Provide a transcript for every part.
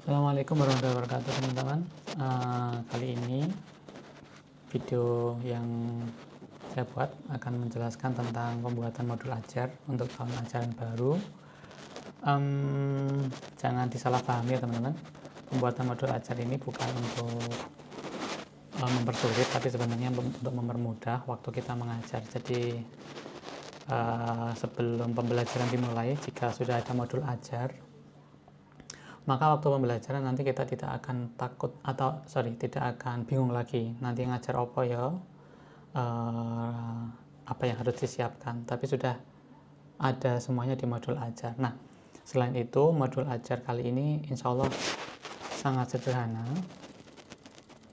Assalamualaikum warahmatullahi wabarakatuh teman-teman. Kali ini video yang saya buat akan menjelaskan tentang pembuatan modul ajar untuk tahun ajaran baru. Jangan disalahpahami ya teman-teman, pembuatan modul ajar ini bukan untuk mempersulit, tapi sebenarnya untuk mempermudah waktu kita mengajar. Jadi sebelum pembelajaran dimulai, jika sudah ada modul ajar, maka waktu pembelajaran nanti kita tidak akan takut tidak akan bingung lagi nanti ngajar apa ya, apa yang harus disiapkan, tapi sudah ada semuanya di modul ajar. Nah, selain itu modul ajar kali ini insya Allah sangat sederhana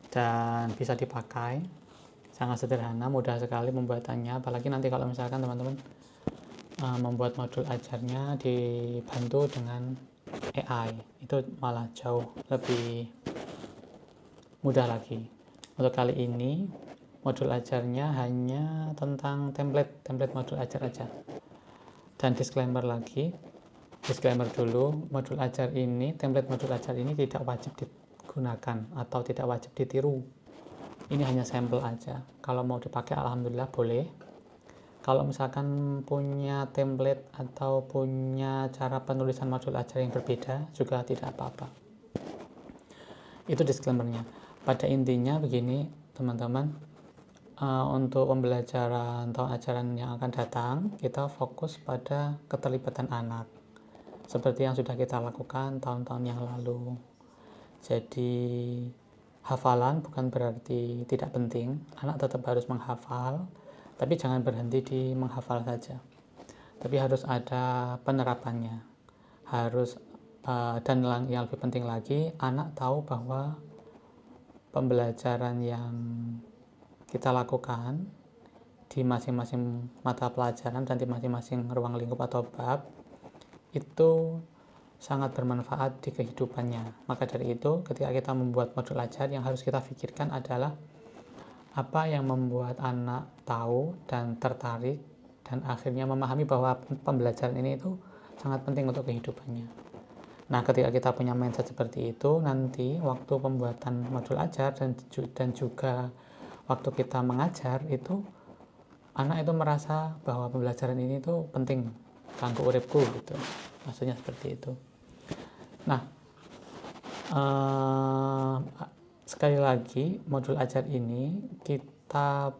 dan bisa dipakai, sangat sederhana, mudah sekali pembuatannya. Apalagi nanti kalau misalkan teman-teman membuat modul ajarnya dibantu dengan AI, itu malah jauh lebih mudah lagi. Untuk kali ini modul ajarnya hanya tentang template modul ajar aja. Dan disclaimer dulu, modul ajar ini, template modul ajar ini tidak wajib digunakan atau tidak wajib ditiru. Ini hanya sampel aja. Kalau mau dipakai alhamdulillah boleh. Kalau misalkan punya template atau punya cara penulisan modul ajar yang berbeda juga tidak apa-apa. Itu disclaimer-nya. Pada intinya begini teman-teman, untuk pembelajaran atau ajaran yang akan datang, kita fokus pada keterlibatan anak seperti yang sudah kita lakukan tahun-tahun yang lalu. Jadi hafalan bukan berarti tidak penting, anak tetap harus menghafal, tapi jangan berhenti di menghafal saja, tapi harus ada penerapannya, dan yang lebih penting lagi, anak tahu bahwa pembelajaran yang kita lakukan di masing-masing mata pelajaran dan di masing-masing ruang lingkup atau bab itu sangat bermanfaat di kehidupannya. Maka dari itu, ketika kita membuat modul ajar, yang harus kita pikirkan adalah apa yang membuat anak tahu dan tertarik dan akhirnya memahami bahwa pembelajaran ini itu sangat penting untuk kehidupannya. Nah, ketika kita punya mindset seperti itu, nanti waktu pembuatan modul ajar dan juga waktu kita mengajar itu, anak itu merasa bahwa pembelajaran ini itu penting kanggo uripku gitu. Maksudnya seperti itu. Nah, sekali lagi, modul ajar ini kita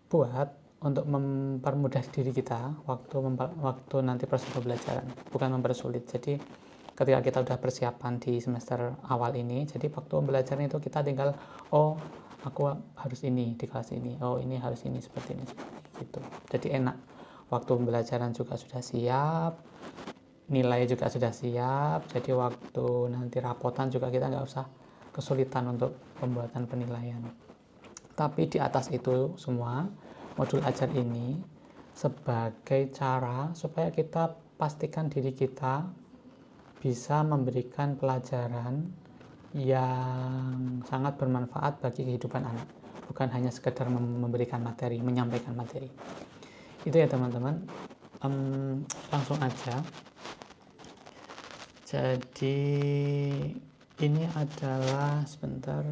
buat untuk mempermudah diri kita waktu nanti proses pembelajaran, bukan mempersulit. Jadi ketika kita sudah persiapan di semester awal ini, jadi waktu pembelajaran itu kita tinggal, oh aku harus ini di kelas ini, oh ini harus ini, seperti ini gitu. Jadi enak, waktu pembelajaran juga sudah siap, nilai juga sudah siap, jadi waktu nanti rapotan juga kita nggak usah kesulitan untuk pembuatan penilaian. Tapi di atas itu semua, modul ajar ini sebagai cara supaya kita pastikan diri kita bisa memberikan pelajaran yang sangat bermanfaat bagi kehidupan anak, bukan hanya sekedar memberikan materi, menyampaikan materi. Itu ya teman-teman. Langsung aja. Jadi ini adalah sebentar.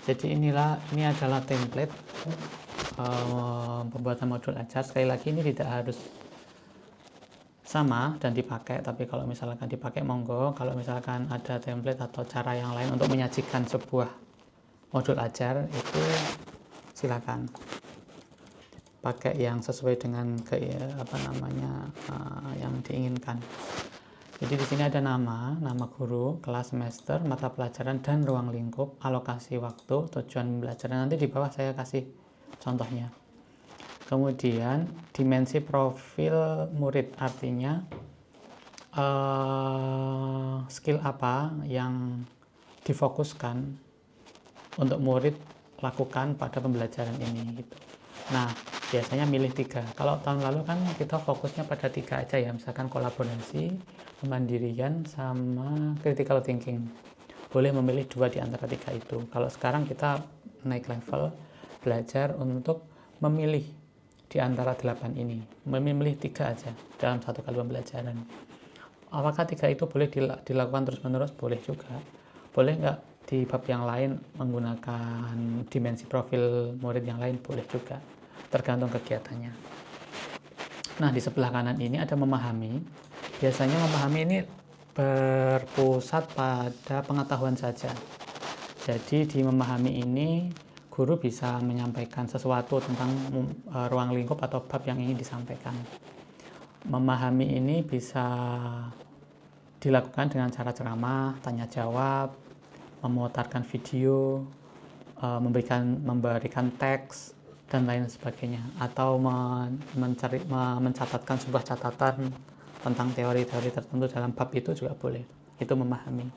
Jadi ini adalah template pembuatan modul ajar. Sekali lagi ini tidak harus sama dan dipakai, tapi kalau misalkan dipakai monggo. Kalau misalkan ada template atau cara yang lain untuk menyajikan sebuah modul ajar, itu silakan pakai yang sesuai dengan yang diinginkan. Jadi di sini ada nama guru, kelas, semester, mata pelajaran, dan ruang lingkup, alokasi waktu, tujuan pembelajaran. Nanti di bawah saya kasih contohnya. Kemudian dimensi profil murid, artinya skill apa yang difokuskan untuk murid lakukan pada pembelajaran ini gitu. Nah, biasanya milih 3. Kalau tahun lalu kan kita fokusnya pada 3 aja ya, misalkan kolaborasi, kemandirian, sama critical thinking. Boleh memilih 2 di antara 3 itu. Kalau sekarang kita naik level, belajar untuk memilih di antara 8 ini. Memilih 3 aja dalam satu kali pembelajaran. Apakah 3 itu boleh dilakukan terus-menerus? Boleh juga. Boleh nggak di bab yang lain menggunakan dimensi profil murid yang lain? Boleh juga. Tergantung kegiatannya. Nah, di sebelah kanan ini ada memahami. Biasanya memahami ini berpusat pada pengetahuan saja. Jadi di memahami ini guru bisa menyampaikan sesuatu tentang ruang lingkup atau bab yang ingin disampaikan. Memahami ini bisa dilakukan dengan cara ceramah, tanya jawab, memutarkan video, memberikan teks, dan lain sebagainya, atau mencatatkan sebuah catatan tentang teori-teori tertentu dalam bab itu juga boleh. Itu memahami.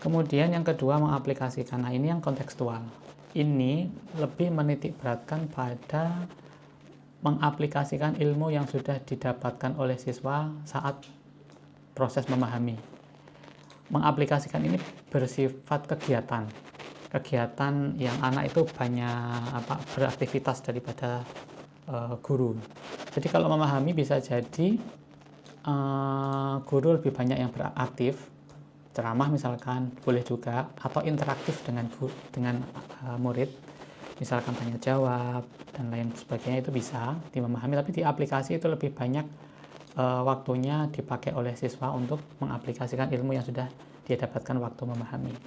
Kemudian yang kedua, mengaplikasikan. Nah, ini yang kontekstual. Ini lebih menitik beratkan pada mengaplikasikan ilmu yang sudah didapatkan oleh siswa saat proses memahami. Mengaplikasikan ini bersifat kegiatan yang anak itu banyak beraktivitas daripada guru. Jadi kalau memahami bisa jadi guru lebih banyak yang beraktif, ceramah misalkan boleh juga, atau interaktif dengan murid, misalkan tanya jawab dan lain sebagainya, itu bisa di memahami. Tapi di aplikasi itu lebih banyak waktunya dipakai oleh siswa untuk mengaplikasikan ilmu yang sudah dia dapatkan waktu memahami.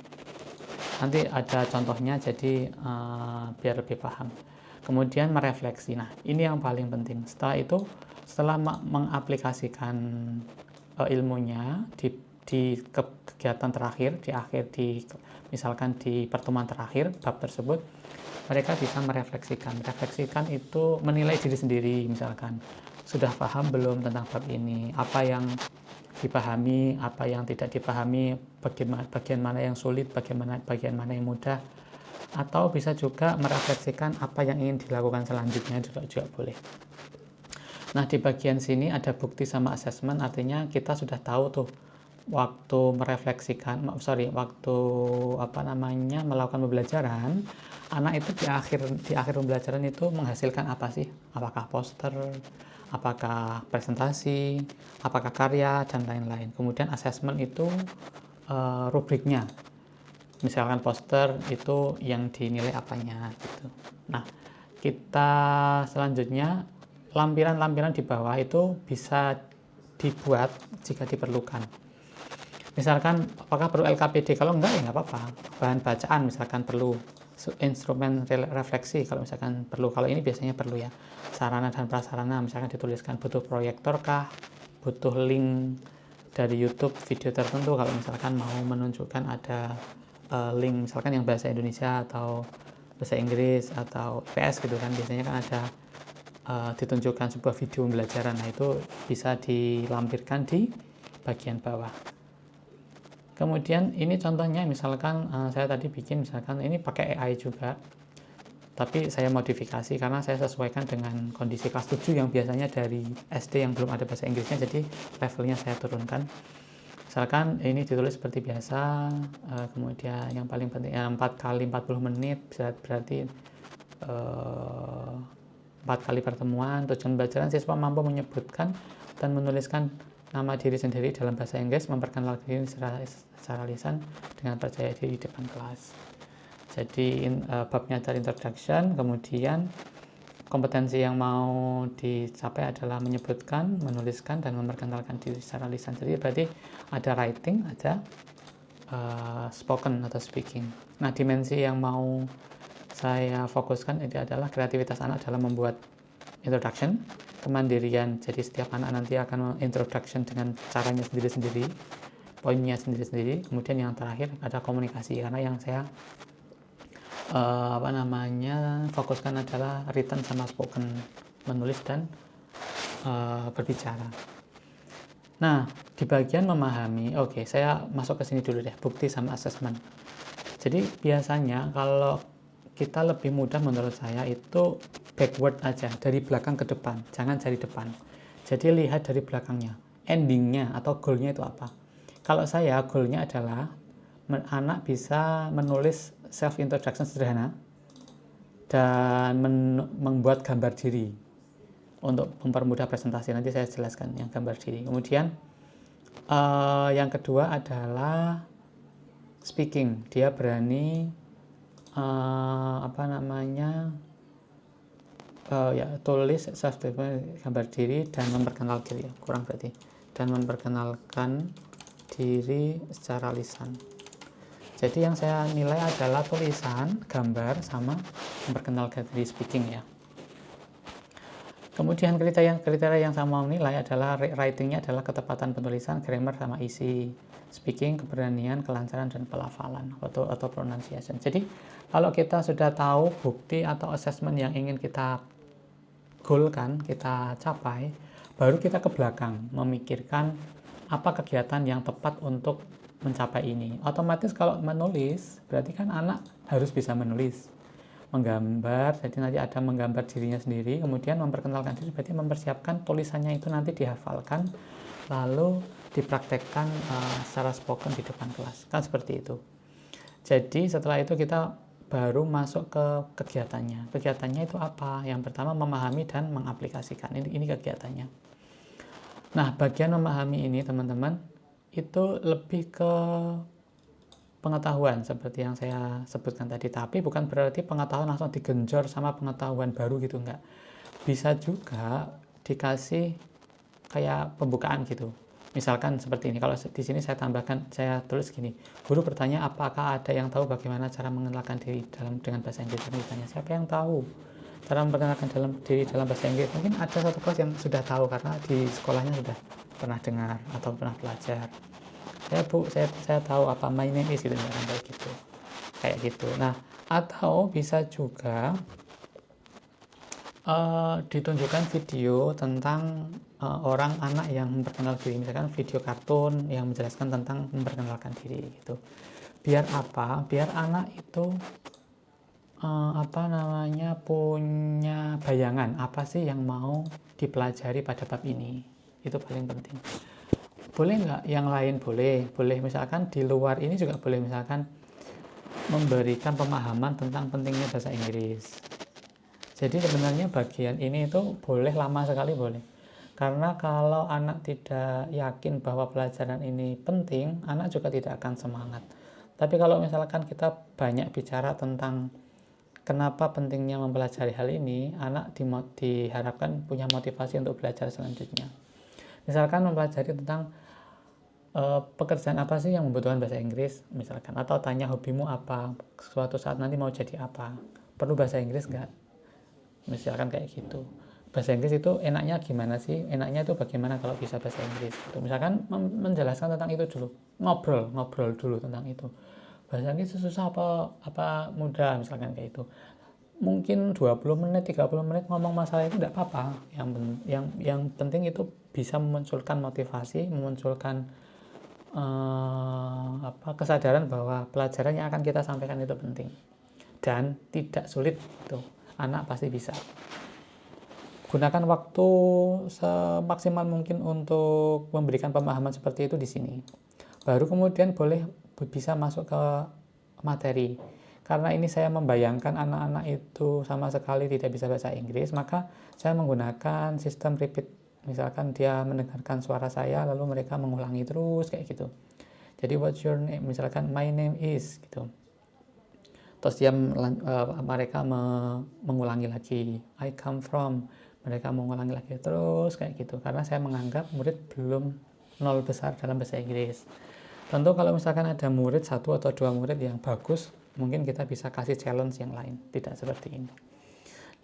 Nanti ada contohnya, jadi biar lebih paham. Kemudian merefleksi. Nah, ini yang paling penting. Setelah mengaplikasikan ilmunya di kegiatan terakhir, misalkan di pertemuan terakhir bab tersebut, mereka bisa merefleksikan. Merefleksikan itu menilai diri sendiri, misalkan sudah paham belum tentang bab ini, apa yang dipahami, apa yang tidak dipahami, bagian mana yang sulit, bagian mana yang mudah, atau bisa juga merefleksikan apa yang ingin dilakukan selanjutnya juga boleh. Nah, di bagian sini ada bukti sama assessment, artinya kita sudah tahu tuh waktu melakukan pembelajaran, anak itu di akhir pembelajaran itu menghasilkan apa sih? Apakah poster, apakah presentasi, apakah karya, dan lain-lain. Kemudian assessment itu rubriknya. Misalkan poster itu yang dinilai apanya gitu. Nah, kita selanjutnya lampiran-lampiran di bawah itu bisa dibuat jika diperlukan. Misalkan apakah perlu LKPD? Kalau enggak ya nggak apa-apa. Bahan bacaan misalkan perlu, instrumen refleksi kalau misalkan perlu. Kalau ini biasanya perlu ya. Sarana dan prasarana misalkan dituliskan butuh proyektor kah, butuh link dari YouTube video tertentu kalau misalkan mau menunjukkan ada link misalkan yang bahasa Indonesia atau bahasa Inggris atau IPS gitu kan, biasanya kan ada ditunjukkan sebuah video pembelajaran. Nah, itu bisa dilampirkan di bagian bawah. Kemudian ini contohnya, misalkan saya tadi bikin, misalkan ini pakai AI juga, tapi saya modifikasi karena saya sesuaikan dengan kondisi kelas 7 yang biasanya dari SD yang belum ada bahasa Inggrisnya, jadi levelnya saya turunkan. Misalkan ini ditulis seperti biasa, kemudian yang paling penting 4 kali 40 menit, berarti 4 kali pertemuan. Tujuan pembelajaran, siswa mampu menyebutkan dan menuliskan nama diri sendiri dalam bahasa Inggris, memperkenalkan diri secara lisan dengan percaya diri di depan kelas. Jadi babnya dari introduction, kemudian kompetensi yang mau dicapai adalah menyebutkan, menuliskan, dan memperkenalkan diri secara lisan. Jadi berarti ada writing, ada spoken atau speaking. Nah, dimensi yang mau saya fokuskan ini adalah kreativitas anak dalam membuat introduction, kemandirian. Jadi setiap anak nanti akan introduction dengan caranya sendiri-sendiri, poinnya sendiri-sendiri. Kemudian yang terakhir ada komunikasi, karena yang saya fokuskan adalah written sama spoken, menulis dan berbicara. Nah, di bagian memahami, saya masuk ke sini dulu deh, bukti sama assessment. Jadi biasanya kalau kita lebih mudah menurut saya itu backward aja, dari belakang ke depan, jangan dari depan. Jadi lihat dari belakangnya, endingnya atau goalnya itu apa. Kalau saya, goalnya adalah anak bisa menulis self introduction sederhana dan membuat gambar diri untuk mempermudah presentasi. Nanti saya jelaskan yang gambar diri. Kemudian yang kedua adalah speaking. Dia berani tulis self gambar diri dan memperkenalkan diri, kurang berarti, dan memperkenalkan diri secara lisan. Jadi yang saya nilai adalah tulisan, gambar, sama memperkenalkan diri, speaking ya. Kemudian kriteria yang saya mau nilai adalah writingnya adalah ketepatan penulisan, grammar sama isi, speaking, keberanian, kelancaran, dan pelafalan atau pronunciation. Jadi kalau kita sudah tahu bukti atau assessment yang ingin kita goalkan, kita capai, baru kita ke belakang memikirkan apa kegiatan yang tepat untuk mencapai ini. Otomatis kalau menulis, berarti kan anak harus bisa menulis. Menggambar, jadi nanti ada menggambar dirinya sendiri, kemudian memperkenalkan diri, berarti mempersiapkan tulisannya itu nanti dihafalkan, lalu dipraktekkan secara spoken di depan kelas, kan seperti itu. Jadi setelah itu kita baru masuk ke kegiatannya. Kegiatannya itu apa? Yang pertama memahami dan mengaplikasikan, ini kegiatannya. Nah, bagian memahami ini teman-teman, itu lebih ke pengetahuan seperti yang saya sebutkan tadi, tapi bukan berarti pengetahuan langsung digenjor sama pengetahuan baru gitu, enggak. Bisa juga dikasih kayak pembukaan gitu. Misalkan seperti ini, kalau di sini saya tambahkan, saya tulis gini, guru bertanya apakah ada yang tahu bagaimana cara mengenalkan diri dengan bahasa Inggris. Ditanya siapa yang tahu cara memperkenalkan diri dalam bahasa Inggris. Mungkin ada satu kelas yang sudah tahu karena di sekolahnya sudah pernah dengar atau pernah belajar. Saya tahu apa my name is gitu, kayak gitu. Nah, atau bisa juga ditunjukkan video tentang anak yang memperkenalkan diri, misalkan video kartun yang menjelaskan tentang memperkenalkan diri gitu. Biar apa? Biar anak itu punya bayangan apa sih yang mau dipelajari pada bab ini. Itu paling penting. Boleh nggak yang lain? Boleh misalkan di luar ini juga boleh, misalkan memberikan pemahaman tentang pentingnya bahasa Inggris. Jadi sebenarnya bagian ini itu boleh lama sekali, boleh. Karena kalau anak tidak yakin bahwa pelajaran ini penting, anak juga tidak akan semangat. Tapi kalau misalkan kita banyak bicara tentang kenapa pentingnya mempelajari hal ini, anak diharapkan punya motivasi untuk belajar selanjutnya. Misalkan mempelajari tentang pekerjaan apa sih yang membutuhkan bahasa Inggris, misalkan, atau tanya hobimu apa, suatu saat nanti mau jadi apa, perlu bahasa Inggris nggak, misalkan kayak gitu. Bahasa Inggris itu enaknya gimana sih, enaknya itu bagaimana kalau bisa bahasa Inggris gitu. Misalkan menjelaskan tentang itu dulu, ngobrol dulu tentang itu. Bahasa Inggris susah apa mudah, misalkan kayak itu. Mungkin 20 menit, 30 menit ngomong masalah itu tidak apa-apa. Yang penting itu bisa memunculkan motivasi, memunculkan kesadaran bahwa pelajaran yang akan kita sampaikan itu penting dan tidak sulit. Itu anak pasti bisa. Gunakan waktu semaksimal mungkin untuk memberikan pemahaman seperti itu di sini. Baru kemudian bisa masuk ke materi. Karena ini saya membayangkan anak-anak itu sama sekali tidak bisa bahasa Inggris, maka saya menggunakan sistem repeat. Misalkan dia mendengarkan suara saya, lalu mereka mengulangi terus kayak gitu. Jadi what's your name? Misalkan my name is gitu. Terus mereka mengulangi lagi, I come from. Mereka mengulangi lagi terus kayak gitu. Karena saya menganggap murid belum nol besar dalam bahasa Inggris. Tentu kalau misalkan ada murid 1 atau 2 murid yang bagus, mungkin kita bisa kasih challenge yang lain. Tidak seperti ini.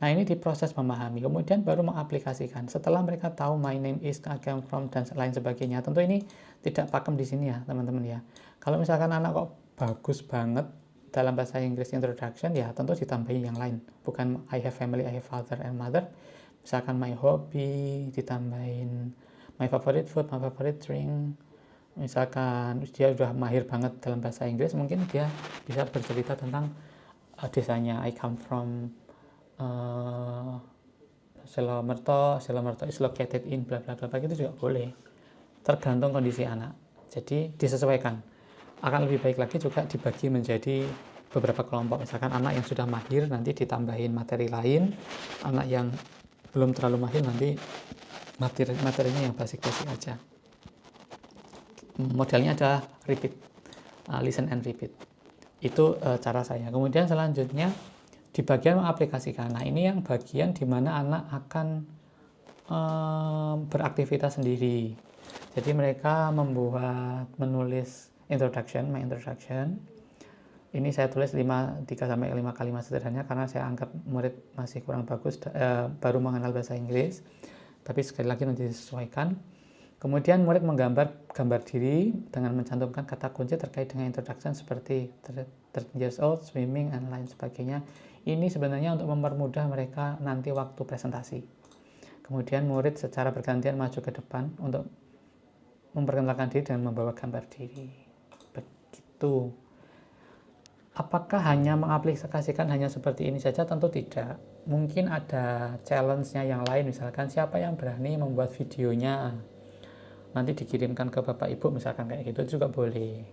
Nah, ini di proses memahami, kemudian baru mengaplikasikan. Setelah mereka tahu my name is, I come from, dan lain sebagainya. Tentu ini tidak pakem di sini ya, teman-teman ya. Kalau misalkan anak kok bagus banget dalam bahasa Inggris introduction, ya tentu ditambahin yang lain. Bukan I have family, I have father and mother. Misalkan my hobby, ditambahin my favorite food, my favorite drink. Misalkan dia sudah mahir banget dalam bahasa Inggris, mungkin dia bisa bercerita tentang desanya I come from Selomerto is located in bla bla bla, itu juga boleh, tergantung kondisi anak. Jadi disesuaikan. Akan lebih baik lagi juga dibagi menjadi beberapa kelompok. Misalkan anak yang sudah mahir nanti ditambahin materi lain, anak yang belum terlalu mahir nanti materinya yang basic-basic aja. Modelnya adalah repeat, listen and repeat. Itu cara saya. Kemudian selanjutnya di bagian mengaplikasikan. Nah, ini yang bagian di mana anak akan beraktivitas sendiri. Jadi mereka menulis introduction, my introduction. Ini saya tulis 3-5 kalimat sederhana karena saya anggap murid masih kurang bagus, baru mengenal bahasa Inggris. Tapi sekali lagi nanti disesuaikan. Kemudian murid menggambar gambar diri dengan mencantumkan kata kunci terkait dengan introduction seperti 13 years old, swimming, dan lain sebagainya. Ini sebenarnya untuk mempermudah mereka nanti waktu presentasi. Kemudian murid secara bergantian maju ke depan untuk memperkenalkan diri dan membawa gambar diri. Begitu. Apakah hanya mengaplikasikan hanya seperti ini saja? Tentu tidak. Mungkin ada challenge-nya yang lain, misalkan siapa yang berani membuat videonya, nanti dikirimkan ke bapak ibu misalkan kayak gitu juga boleh.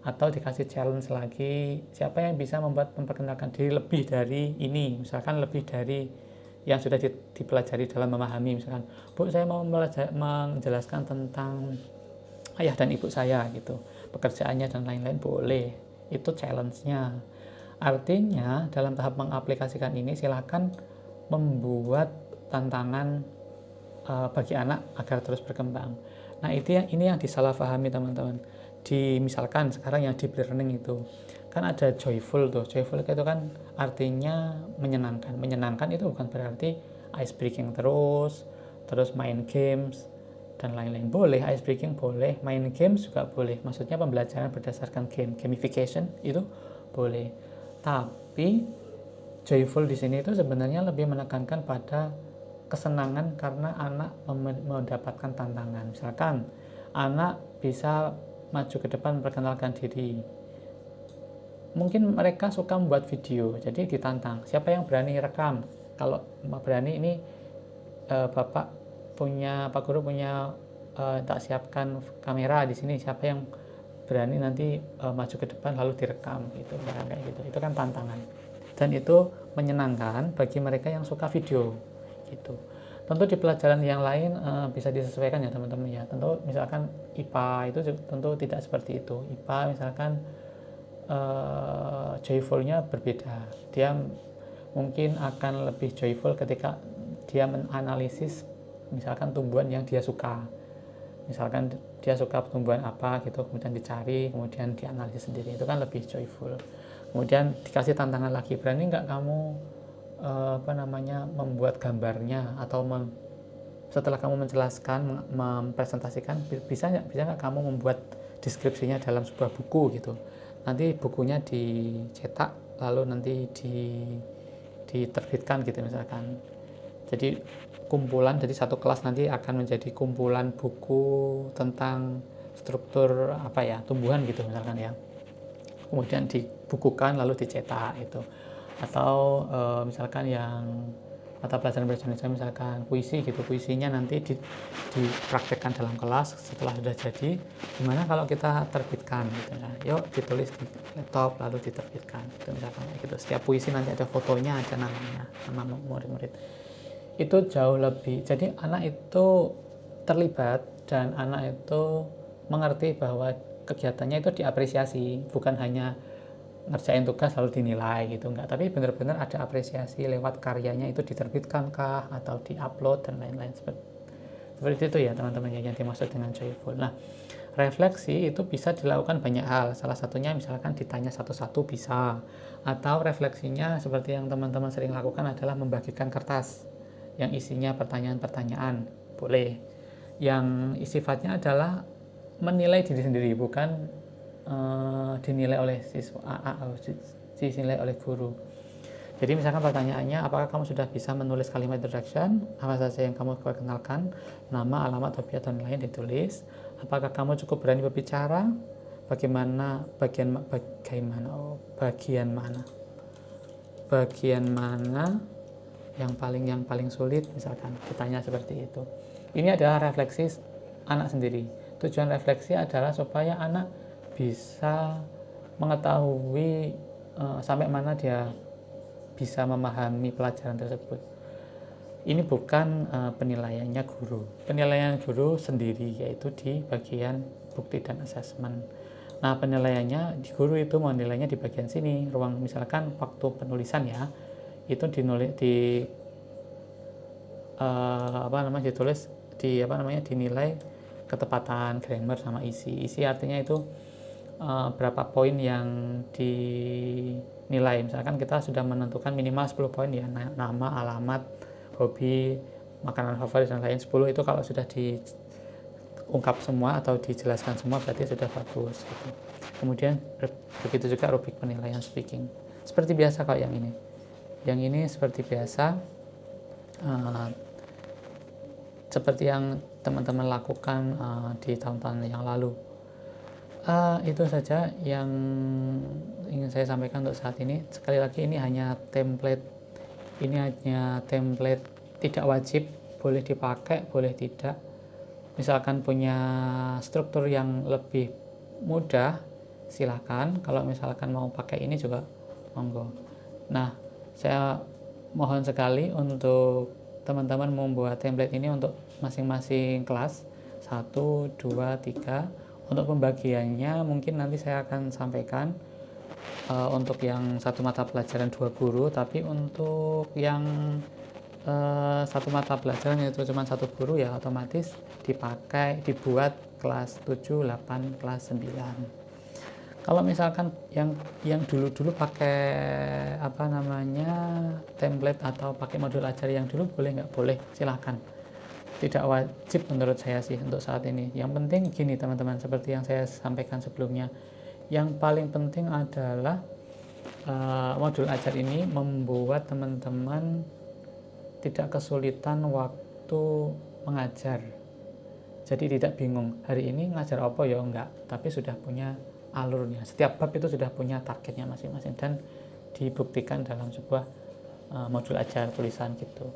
Atau dikasih challenge lagi, siapa yang bisa memperkenalkan diri lebih dari ini, misalkan lebih dari yang sudah dipelajari dalam memahami. Misalkan, Bu, saya mau menjelaskan tentang ayah dan ibu saya gitu, pekerjaannya dan lain-lain, boleh. Itu challenge-nya. Artinya dalam tahap mengaplikasikan ini silakan membuat tantangan bagi anak agar terus berkembang. Nah, ini yang disalahpahami teman-teman. Misalkan sekarang yang deep learning itu kan ada joyful tuh. Joyful itu kan artinya menyenangkan. Menyenangkan itu bukan berarti ice breaking terus main games dan lain-lain. Boleh ice breaking, boleh main games juga boleh. Maksudnya pembelajaran berdasarkan gamification itu boleh. Tapi joyful di sini itu sebenarnya lebih menekankan pada kesenangan karena anak mendapatkan tantangan. Misalkan anak bisa maju ke depan memperkenalkan diri. Mungkin mereka suka membuat video, jadi ditantang. Siapa yang berani rekam? Kalau berani ini Pak Guru punya tak siapkan kamera di sini. Siapa yang berani nanti maju ke depan lalu direkam gitu, kayak gitu. Itu kan tantangan. Dan itu menyenangkan bagi mereka yang suka video gitu. Tentu di pelajaran yang lain bisa disesuaikan ya teman-teman ya. Tentu misalkan IPA itu tentu tidak seperti itu. IPA misalkan joyfulnya berbeda. Dia mungkin akan lebih joyful ketika dia menganalisis misalkan tumbuhan yang dia suka. Misalkan dia suka tumbuhan apa gitu, kemudian dicari, kemudian dianalisis sendiri. Itu kan lebih joyful. Kemudian dikasih tantangan lagi, berani nggak kamu membuat gambarnya, atau setelah kamu menjelaskan, mempresentasikan, bisa nggak kamu membuat deskripsinya dalam sebuah buku gitu. Nanti bukunya dicetak lalu nanti diterbitkan gitu misalkan. Jadi kumpulan, jadi satu kelas nanti akan menjadi kumpulan buku tentang struktur tumbuhan gitu misalkan ya. Kemudian dibukukan lalu dicetak itu. Atau misalkan yang mata pelajaran bahasa Indonesia misalkan puisi gitu, puisinya nanti dipraktekkan dalam kelas setelah sudah jadi. Gimana kalau kita terbitkan gitu ya, yuk ditulis di laptop lalu diterbitkan gitu misalkan gitu. Setiap puisi nanti ada fotonya, ada namanya, nama murid-murid. Itu jauh lebih, jadi anak itu terlibat dan anak itu mengerti bahwa kegiatannya itu diapresiasi, bukan hanya ngerjain tugas lalu dinilai gitu, enggak, tapi benar-benar ada apresiasi lewat karyanya itu diterbitkan kah atau diupload dan lain-lain seperti itu ya teman-teman yang dimaksud dengan joyful. Nah, refleksi itu bisa dilakukan banyak hal, salah satunya misalkan ditanya satu-satu bisa, atau refleksinya seperti yang teman-teman sering lakukan adalah membagikan kertas yang isinya pertanyaan-pertanyaan, boleh, yang sifatnya adalah menilai diri sendiri, bukan dinilai oleh dinilai oleh guru. Jadi misalkan pertanyaannya, apakah kamu sudah bisa menulis kalimat introduction, apa saja yang kamu perkenalkan, nama, alamat, hobi, dan lain ditulis. Apakah kamu cukup berani berbicara, bagian mana yang paling sulit, misalkan ditanya seperti itu. Ini adalah refleksi anak sendiri. Tujuan refleksi adalah supaya anak bisa mengetahui sampai mana dia bisa memahami pelajaran tersebut. Ini bukan penilaiannya guru. Penilaian guru sendiri, yaitu di bagian bukti dan asesmen. Nah, penilaiannya di guru itu mau nilainya di bagian sini, ruang misalkan waktu penulisan ya, itu ditulis dinilai ketepatan grammar sama isi. Isi artinya itu berapa poin yang dinilai. Misalkan kita sudah menentukan minimal 10 poin ya, nama, alamat, hobi, makanan favorit dan lain 10, itu kalau sudah diungkap semua atau dijelaskan semua berarti sudah bagus gitu. Kemudian begitu juga rubrik penilaian speaking. Seperti biasa kalau yang ini. Yang ini seperti biasa, seperti yang teman-teman lakukan di tahun-tahun yang lalu. Itu saja yang ingin saya sampaikan untuk saat ini. Sekali lagi, ini hanya template. Ini hanya template, tidak wajib, boleh dipakai, boleh tidak. Misalkan punya struktur yang lebih mudah, silakan. Kalau misalkan mau pakai ini juga monggo. Nah, saya mohon sekali untuk teman-teman membuat template ini untuk masing-masing kelas 1, 2, 3. Untuk pembagiannya mungkin nanti saya akan sampaikan untuk yang satu mata pelajaran 2 guru, tapi untuk yang satu mata pelajaran yaitu cuma 1 guru ya otomatis dibuat kelas 7, 8, kelas 9. Kalau misalkan yang dulu pakai template atau pakai modul ajar yang dulu, boleh nggak? Boleh, silahkan. Tidak wajib menurut saya sih untuk saat ini. Yang penting gini teman-teman, seperti yang saya sampaikan sebelumnya, yang paling penting adalah modul ajar ini membuat teman-teman tidak kesulitan waktu mengajar. Jadi tidak bingung, hari ini ngajar apa ya, enggak, tapi sudah punya alurnya. Setiap bab itu sudah punya targetnya masing-masing dan dibuktikan dalam sebuah modul ajar tulisan gitu.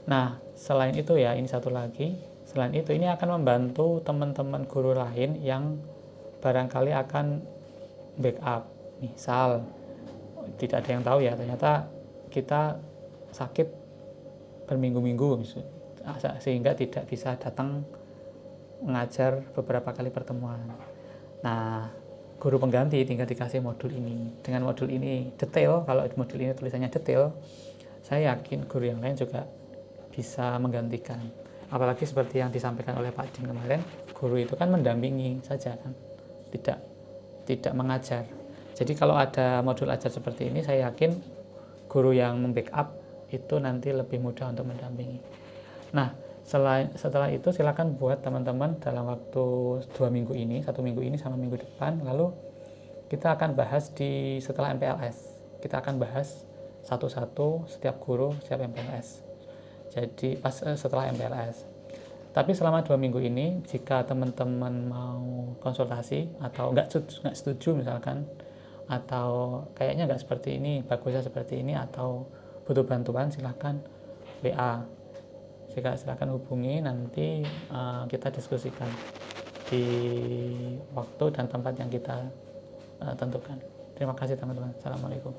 Nah, selain itu ya, ini satu lagi. Selain itu, ini akan membantu teman-teman guru lain yang barangkali akan backup. Misal, tidak ada yang tahu ya, ternyata kita sakit berminggu-minggu, sehingga tidak bisa datang mengajar beberapa kali pertemuan. Nah, guru pengganti tinggal dikasih modul ini. Dengan modul ini detail, kalau modul ini tulisannya detail, saya yakin guru yang lain juga bisa menggantikan. Apalagi seperti yang disampaikan oleh Pak Din kemarin, guru itu kan mendampingi saja kan, tidak mengajar. Jadi kalau ada modul ajar seperti ini, saya yakin guru yang membackup itu nanti lebih mudah untuk mendampingi. Nah, setelah itu silakan buat teman-teman dalam waktu 2 minggu ini, 1 minggu ini sama minggu depan, lalu kita akan bahas setelah MPLS. Kita akan bahas satu-satu setiap guru, setiap MPLS. Jadi setelah MPLS. Tapi selama 2 minggu ini, jika teman-teman mau konsultasi atau nggak setuju misalkan, atau kayaknya nggak seperti ini, bagusnya seperti ini, atau butuh bantuan, silahkan WA. Silahkan hubungi, nanti kita diskusikan di waktu dan tempat yang kita tentukan. Terima kasih teman-teman. Assalamualaikum.